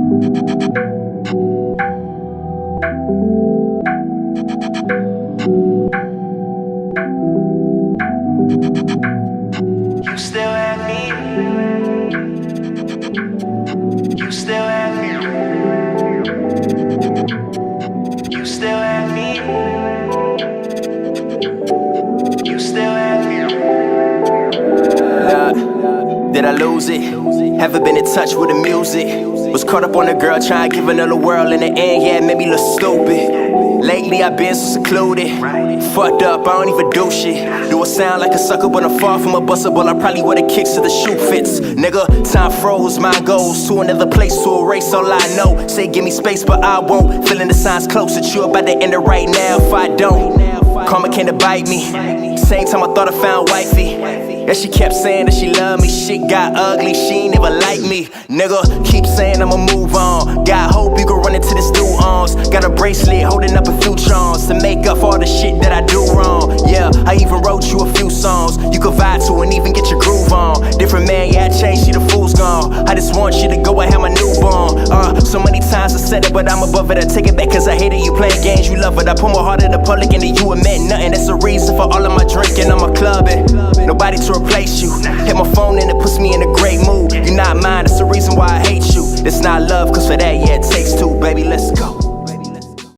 You still at me. You still at me. You still at me. You still at me. Did I lose it? Haven't been in touch with the music. Was caught up on a girl trying to give another world. In the end, yeah, it made me look stupid. Lately I've been so secluded. Fucked up, I don't even do shit. Do I sound like a sucker, but I'm far from a bustable. I probably wear the kicks to the shoe fits. Nigga, time froze, my goals to another place to erase all I know. Say give me space, but I won't. Feeling the signs close that you about to end it right now if I don't. Karma came to bite me. Same time I thought I found wifey. And she kept saying that she loved me. Shit got ugly, she ain't never liked me. Nigga, keep saying I'ma move on. Got hope you can run into this new arms. Got a bracelet holding up a few charms to make up for all the shit that I do wrong. Yeah, I even wrote you a few songs you could vibe to and even get your groove on. Different man, yeah, I changed, see the fool's gone. I just want you to go and have my newborn. So many times I said it, but I'm above it. I take it back cause I hate it. You playing games, you love it. I put my heart in the public and then you admit nothing. That's the reason for all of my drinking. I'm a clubbing. Nobody to replace you. Hit my phone and it puts me in a great mood. You're not mine, that's the reason why I hate you. It's not love, cause for that, yeah, it takes two, baby, let's go.